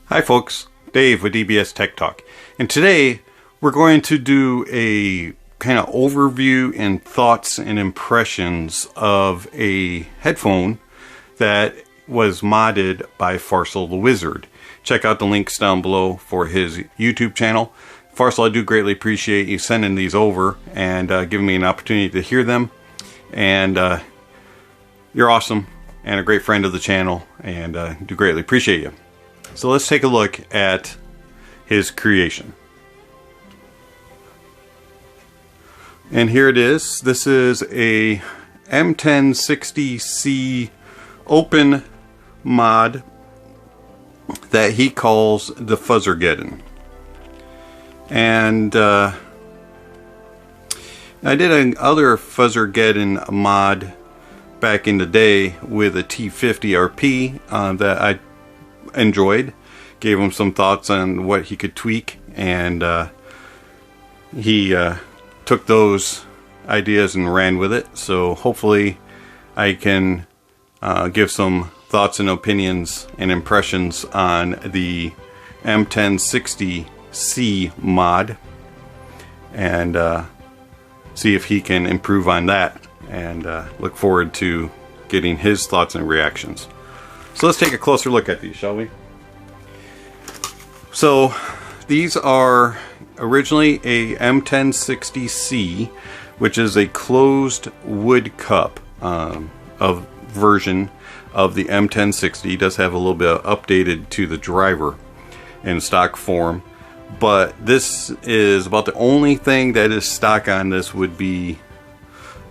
Hi folks, Dave with DBS Tech Talk, and today we're going to do a kind of overview and thoughts and impressions of a headphone that was modded by Farsil the Wizard. Check out the links down below for his YouTube channel. Farsil, I do greatly appreciate you sending these over and giving me an opportunity to hear them, and you're awesome and a great friend of the channel, and do greatly appreciate you. So let's take a look at his creation. And here it is. This is a M1060c open mod that he calls the Fuzzorgeddon. And I did another Fuzzorgeddon mod back in the day with a T50 RP that I enjoyed. Gave him some thoughts on what he could tweak, and he took those ideas and ran with it. So hopefully I can give some thoughts and opinions and impressions on the M1060c mod, and see if he can improve on that, and look forward to getting his thoughts and reactions. So let's take a closer look at these, shall we? So these are originally a M1060c, which is a closed wood cup of version of the M1060. It does have a little bit updated to the driver in stock form, but this is about the only thing that is stock on this would be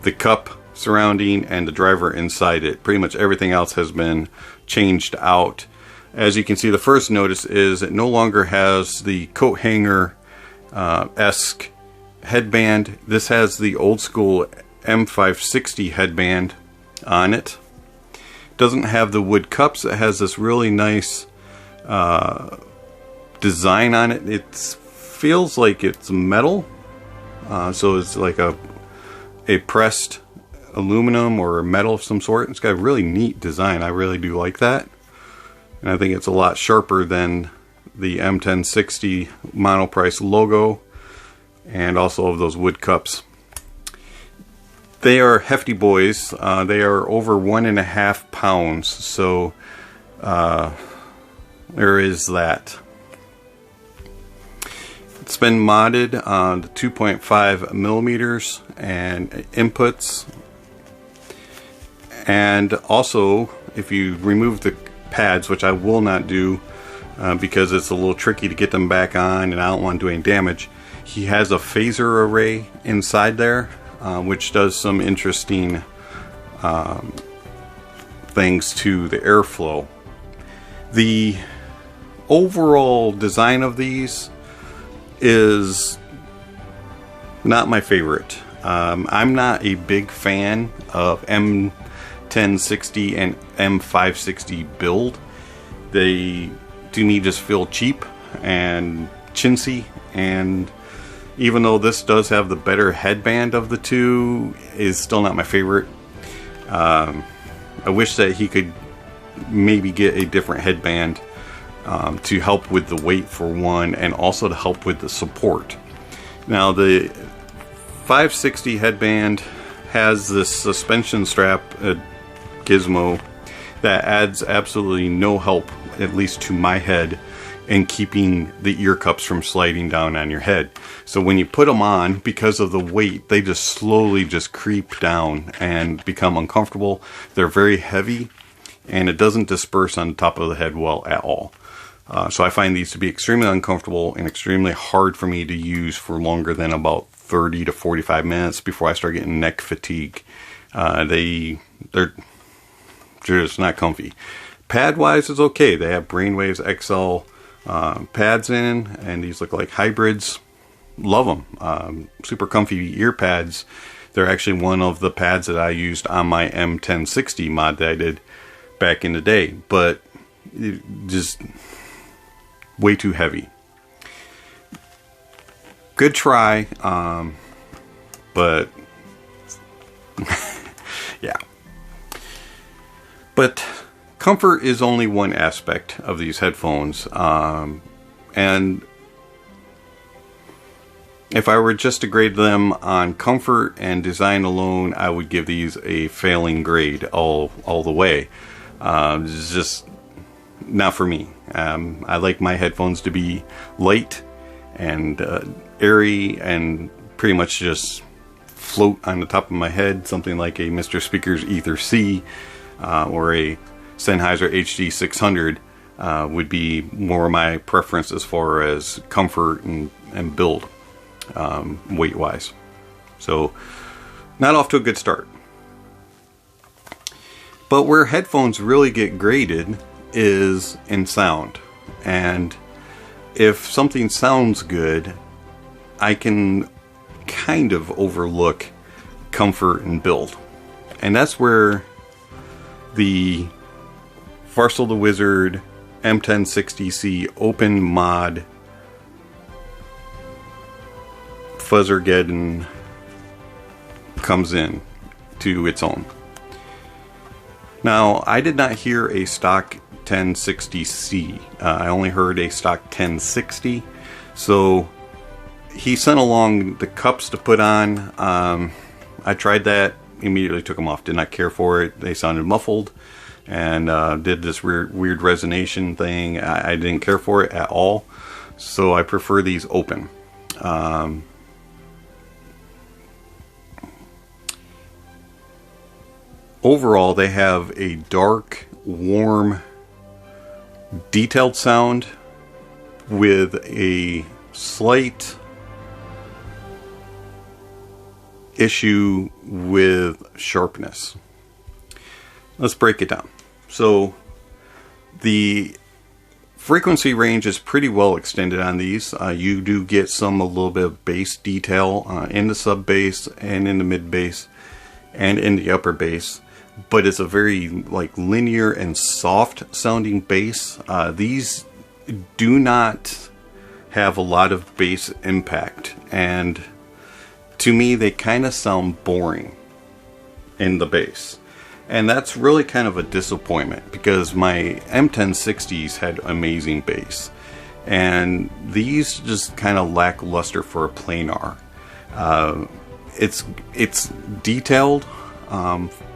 the cup surrounding and the driver inside it. Pretty much everything else has been changed out. As you can see, the first notice is it no longer has the coat hanger esque headband. This has the old school M560 headband on it. Doesn't have the wood cups. It has this really nice design on it. It feels like it's metal, so it's like a pressed aluminum or metal of some sort. It's got a really neat design. I really do like that, and I think it's a lot sharper than the M1060 Monoprice logo, and also of those wood cups. They are hefty boys. They are over 1.5 pounds, so there is that. It's been modded on the 2.5 millimeters and inputs. And also, if you remove the pads, which I will not do because it's a little tricky to get them back on and I don't want to do any damage, he has a phaser array inside there, which does some interesting things to the airflow. The overall design of these is not my favorite. I'm not a big fan of M1060 and M560 build. They, to me, just feel cheap and chintzy, and even though this does have the better headband of the two, is still not my favorite. I wish that he could maybe get a different headband to help with the weight for one, and also to help with the support. Now the 560 headband has this suspension strap gizmo that adds absolutely no help, at least to my head, in keeping the ear cups from sliding down on your head. So when you put them on, because of the weight, they just slowly just creep down and become uncomfortable. They're very heavy, and it doesn't disperse on the top of the head well at all. So I find these to be extremely uncomfortable and extremely hard for me to use for longer than about 30 to 45 minutes before I start getting neck fatigue. They're just not comfy. Pad wise is okay. They have Brainwaves XL pads in, and these look like hybrids. Love them. Super comfy ear pads. They're actually one of the pads that I used on my M1060 mod that I did back in the day, but just way too heavy. Good try, but yeah. But Comfort is only one aspect of these headphones, and if I were just to grade them on comfort and design alone, I would give these a failing grade all the way. It's just not for me. I like my headphones to be light and airy and pretty much just float on the top of my head, something like a Mr. Speaker's Ether C or a Sennheiser HD600 would be more my preference as far as comfort and build. Weight wise. So not off to a good start. But where headphones really get graded is in sound. And if something sounds good, I can kind of overlook comfort and build. And that's where the Farsil the Wizard M1060c open mod Fuzzorgeddon comes in to its own. Now, I did not hear a stock 1060c. I only heard a stock 1060. So he sent along the cups to put on. I tried that, immediately took them off. Did not care for it. They sounded muffled and did this weird resonation thing. I didn't care for it at all. So I prefer these open. Overall, they have a dark, warm, detailed sound with a slight issue with sharpness. Let's break it down. So the frequency range is pretty well extended on these. You do get a little bit of bass detail in the sub bass and in the mid bass and in the upper bass. But it's a very linear and soft sounding bass. These do not have a lot of bass impact, and to me they kind of sound boring in the bass, and that's really kind of a disappointment because my M1060s had amazing bass, and these just kind of lackluster for a planar. It's detailed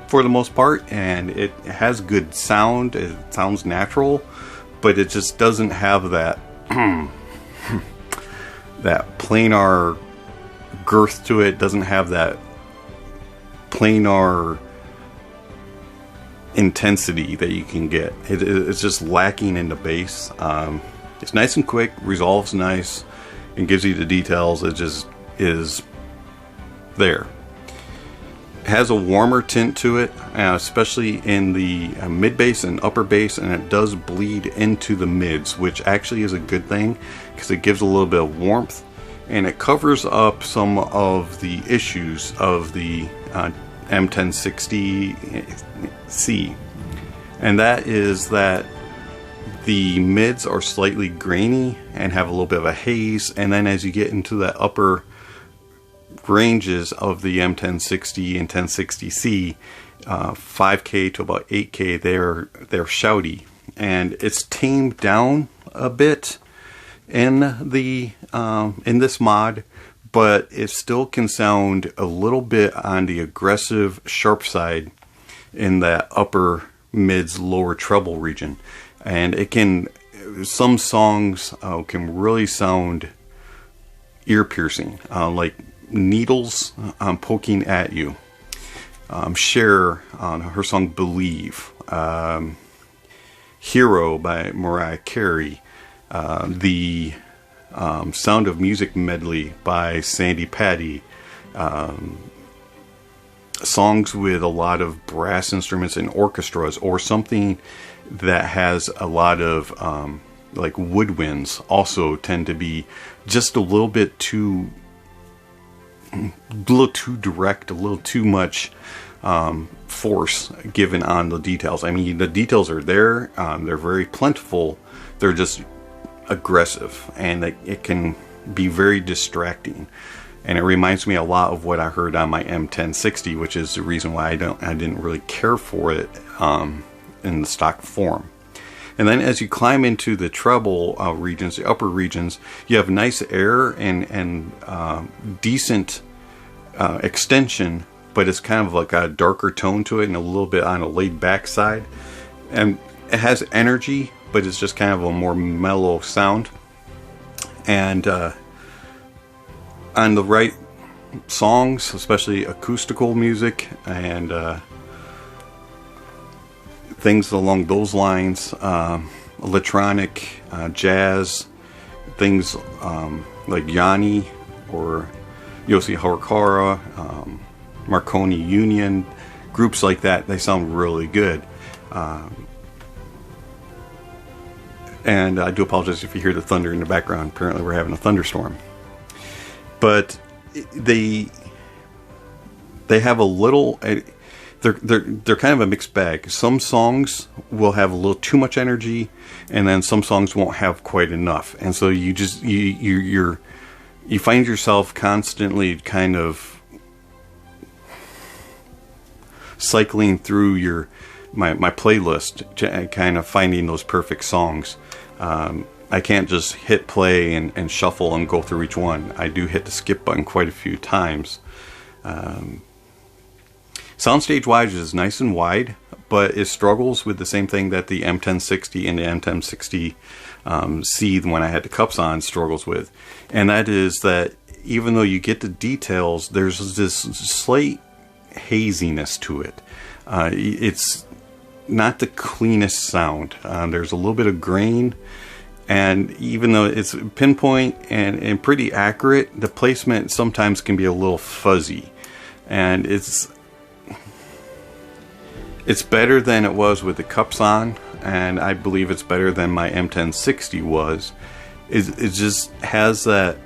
for the most part, and it has good sound. It sounds natural, but it just doesn't have that that planar girth to it. Doesn't have that planar intensity that you can get. It's just lacking in the bass. It's nice and quick, resolves nice, and gives you the details. It just is there. It has a warmer tint to it, especially in the mid bass and upper bass, and it does bleed into the mids, which actually is a good thing because it gives a little bit of warmth, and it covers up some of the issues of the M1060c, and that is that the mids are slightly grainy and have a little bit of a haze, and then as you get into the upper ranges of the M1060 and 1060c, 5K to about 8K, they're shouty, and it's tamed down a bit in the in this mod, but it still can sound a little bit on the aggressive sharp side in that upper mids lower treble region, and it can, some songs can really sound ear piercing, like needles poking at you. Cher on her song Believe, Hero by Mariah Carey, the Sound of Music medley by Sandy Patty, songs with a lot of brass instruments and orchestras, or something that has a lot of like woodwinds, also tend to be just a little bit too direct, a little too much force given on the details. I mean, the details are there, they're very plentiful, they're just aggressive, and it can be very distracting. And it reminds me a lot of what I heard on my M1060, which is the reason why I didn't really care for it in the stock form. And then as you climb into the treble regions, the upper regions, you have nice air and decent extension, but it's kind of like a darker tone to it and a little bit on a laid back side. And it has energy, but it's just kind of a more mellow sound. And on the right songs, especially acoustical music and things along those lines, electronic, jazz, things like Yanni or Yossi Harakara, Marconi Union, groups like that, they sound really good. And I do apologize if you hear the thunder in the background. Apparently we're having a thunderstorm. But they have a little, they're kind of a mixed bag. Some songs will have a little too much energy, and then some songs won't have quite enough. And so you just you find yourself constantly kind of cycling through my playlist, kind of finding those perfect songs. I can't just hit play and shuffle and go through each one. I do hit the skip button quite a few times. Soundstage wise is nice and wide, but it struggles with the same thing that the M1060 and the M1060C, the one I had the cups on, struggles with. And that is that even though you get the details, there's this slight haziness to it. It's not the cleanest sound. There's a little bit of grain, and even though it's pinpoint and pretty accurate, the placement sometimes can be a little fuzzy. And it's better than it was with the cups on, and I believe it's better than my M1060 was. It just has that,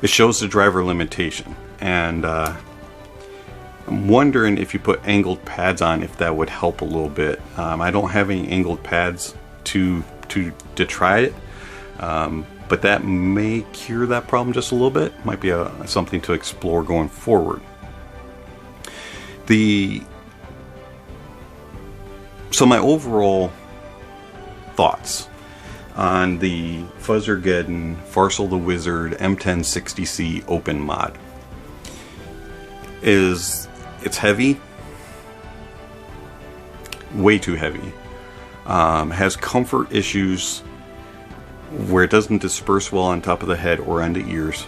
it shows the driver limitation. And I'm wondering if you put angled pads on, if that would help a little bit. I don't have any angled pads to try it, but that may cure that problem just a little bit. Might be something to explore going forward. So my overall thoughts on the Fuzzorgeddon Farsil the Wizard M1060c open mod is it's heavy, way too heavy. Has comfort issues where it doesn't disperse well on top of the head or on the ears,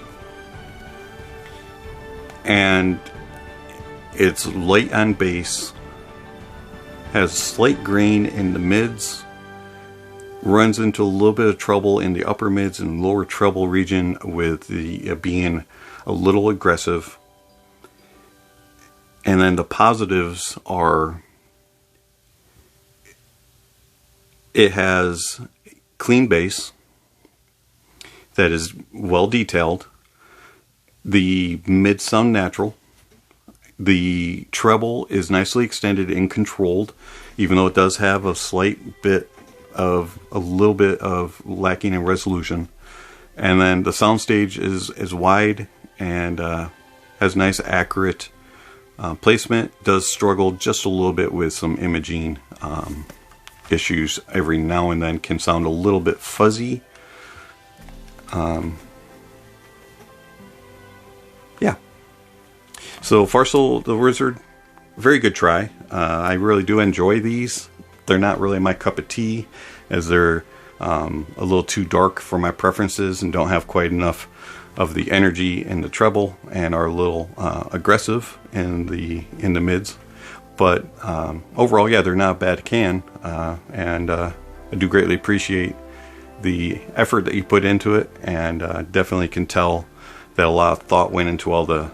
and it's light on bass, has slight grain in the mids, runs into a little bit of trouble in the upper mids and lower treble region with the being a little aggressive. And then the positives are it has clean bass that is well detailed. The mids sound natural. The treble is nicely extended and controlled, even though it does have a little bit of lacking in resolution. And then the soundstage is wide and has nice accurate placement. Does struggle just a little bit with some imaging issues. Every now and then can sound a little bit fuzzy. Yeah. So Farsil the Wizard, very good try. I really do enjoy these. They're not really my cup of tea, as they're a little too dark for my preferences and don't have quite enough of the energy in the treble, and are a little aggressive in the mids. But overall, yeah, they're not a bad can, and I do greatly appreciate the effort that you put into it, and definitely can tell that a lot of thought went into all the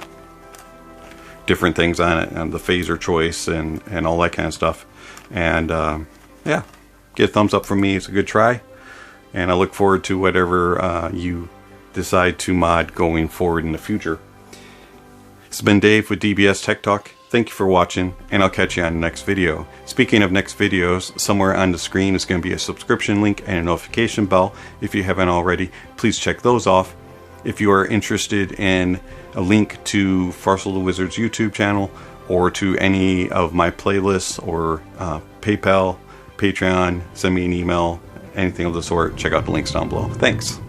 different things on it, and the phaser choice and all that kind of stuff. And yeah, get a thumbs up from me. It's a good try, and I look forward to whatever you decide to mod going forward in the future. It's been Dave with DBS Tech Talk. Thank you for watching, and I'll catch you on the next video. Speaking of next videos, somewhere on the screen is going to be a subscription link and a notification bell. If you haven't already, please check those off. If you are interested in a link to Farsil the Wizard's YouTube channel, or to any of my playlists or PayPal, Patreon, send me an email, anything of the sort. Check out the links down below. Thanks.